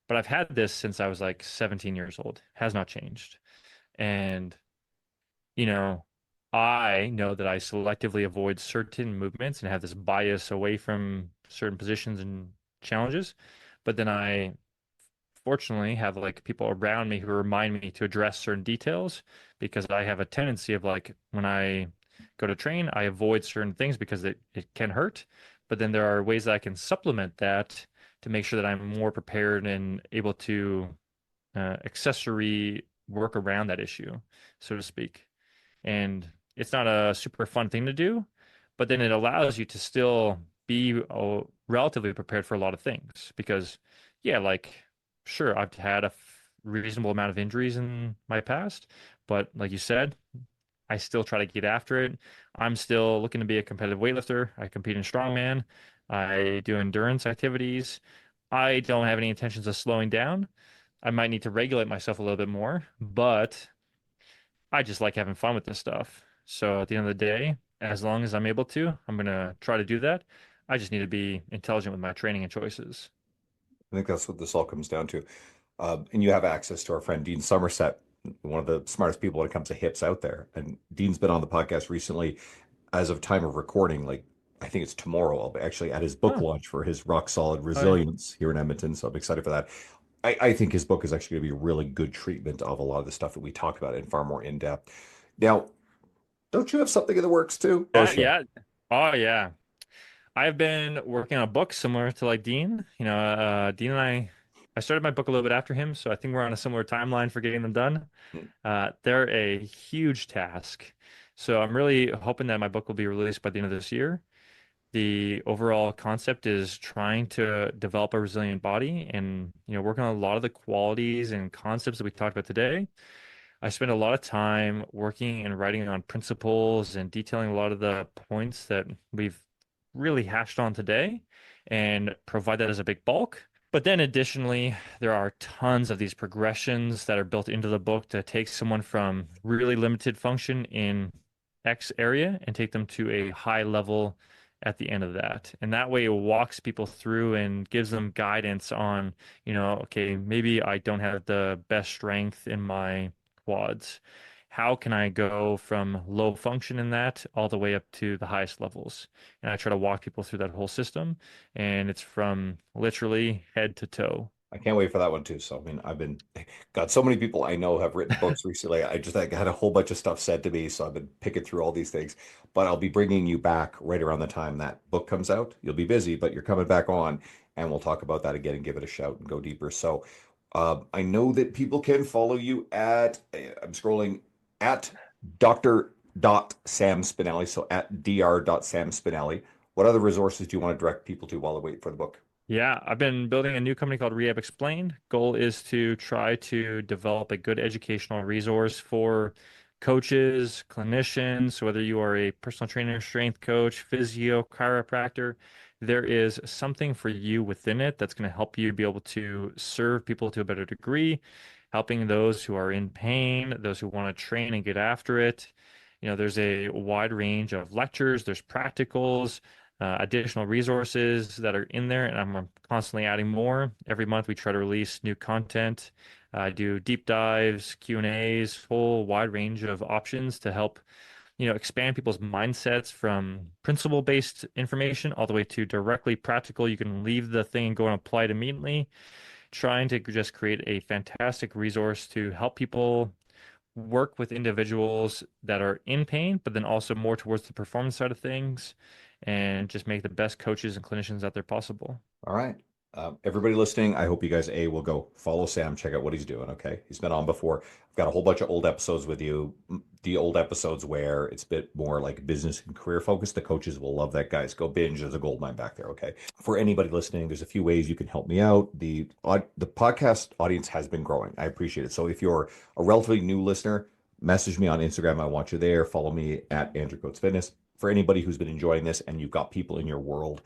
But I've had this since I was like 17 years old, has not changed. And you know, I know that I selectively avoid certain movements and have this bias away from certain positions and challenges. But then I fortunately have like people around me who remind me to address certain details because I have a tendency of like when I go to train, I avoid certain things because it can hurt. But then there are ways that I can supplement that to make sure that I'm more prepared and able to accessory work around that issue, so to speak. And it's not a super fun thing to do, but then it allows you to still be relatively prepared for a lot of things because, yeah, like, sure, I've had a reasonable amount of injuries in my past, but like you said, I still try to get after it. I'm still looking to be a competitive weightlifter. I compete in strongman. I do endurance activities. I don't have any intentions of slowing down. I might need to regulate myself a little bit more, but I just like having fun with this stuff. So at the end of the day, as long as I'm able to, I'm gonna try to do that. I just need to be intelligent with my training and choices. I think that's what this all comes down to. And you have access to our friend Dean Somerset, one of the smartest people when it comes to hips out there. And Dean's been on the podcast recently. As of time of recording, like I think it's tomorrow. I'll be actually at his book Oh, launch for his Rock Solid oh yeah. Resilience here in Edmonton. So I'm excited for that. I think his book is actually going to be a really good treatment of a lot of the stuff that we talk about and far more in depth. Now, don't you have something in the works too? Or share? Yeah. Oh yeah. I've been working on a book similar to like Dean. Dean and I started my book a little bit after him, so I think we're on a similar timeline for getting them done. They're a huge task. So I'm really hoping that my book will be released by the end of this year. The overall concept is trying to develop a resilient body and, working on a lot of the qualities and concepts that we talked about today. I spent a lot of time working and writing on principles and detailing a lot of the points that we've really hashed on today and provide that as a big bulk. But then additionally, there are tons of these progressions that are built into the book to take someone from really limited function in X area and take them to a high level at the end of that. And that way it walks people through and gives them guidance on, okay, maybe I don't have the best strength in my quads. How can I go from low function in that all the way up to the highest levels? And I try to walk people through that whole system, and it's from literally head to toe. I can't wait for that one too. So, I mean, I've been got so many people I know have written books recently. I just like, had a whole bunch of stuff said to me, so I've been picking through all these things. But I'll be bringing you back right around the time that book comes out. You'll be busy, but you're coming back on, and we'll talk about that again and give it a shout and go deeper. So, I know that people can follow you at I'm scrolling at Dr. Sam Spinelli, so at Dr. Sam Spinelli. What other resources do you want to direct people to while they wait for the book? Yeah, I've been building a new company called Rehab Explained. Goal is to try to develop a good educational resource for coaches, clinicians, so whether you are a personal trainer, strength coach, physio, chiropractor, there is something for you within it that's going to help you be able to serve people to a better degree, helping those who are in pain, those who want to train and get after it. There's a wide range of lectures, there's practicals, additional resources that are in there, and I'm constantly adding more. Every month we try to release new content. I do deep dives, Q&As, whole wide range of options to help, expand people's mindsets from principle-based information all the way to directly practical. You can leave the thing and go and apply it immediately. Trying to just create a fantastic resource to help people work with individuals that are in pain, but then also more towards the performance side of things and just make the best coaches and clinicians out there possible. All right. Everybody listening, I hope you guys will go follow Sam, check out what he's doing. Okay. He's been on before. I've got a whole bunch of old episodes with you. The old episodes where it's a bit more like business and career focused. The coaches will love that, guys. Go binge. There's a gold mine back there. Okay. For anybody listening, there's a few ways you can help me out. The podcast audience has been growing. I appreciate it. So if you're a relatively new listener, message me on Instagram. I want you there. Follow me at Andrew Coates Fitness. For anybody who's been enjoying this and you've got people in your world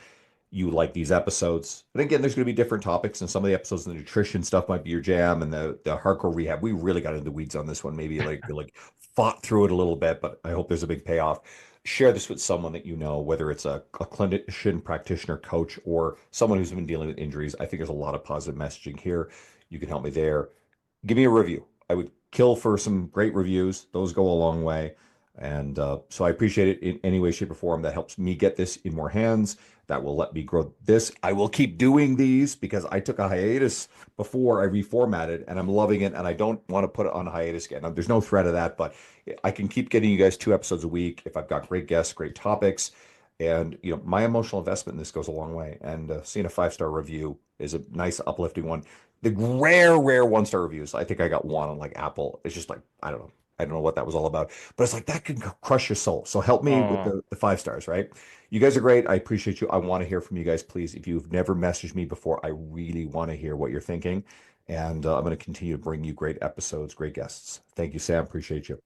you like these episodes. But again, there's going to be different topics, and some of the episodes, the nutrition stuff might be your jam, and the hardcore rehab. We really got into the weeds on this one. Maybe like fought through it a little bit, but I hope there's a big payoff. Share this with someone that you know, whether it's a clinician, practitioner, coach, or someone who's been dealing with injuries. I think there's a lot of positive messaging here. You can help me there. Give me a review. I would kill for some great reviews. Those go a long way. And so I appreciate it in any way, shape, or form that helps me get this in more hands. That will let me grow this. I will keep doing these because I took a hiatus before I reformatted and I'm loving it. And I don't want to put it on hiatus again. There's no threat of that, but I can keep getting you guys 2 episodes a week if I've got great guests, great topics. And my emotional investment in this goes a long way. And seeing a 5-star review is a nice, uplifting one. The rare 1-star reviews. I think I got one on like Apple. It's just like I don't know. I don't know what that was all about, but it's like that can crush your soul. So help me with Oh, the 5 stars, right? You guys are great. I appreciate you. I want to hear from you guys, please. If you've never messaged me before, I really want to hear what you're thinking. And I'm going to continue to bring you great episodes, great guests. Thank you, Sam. Appreciate you.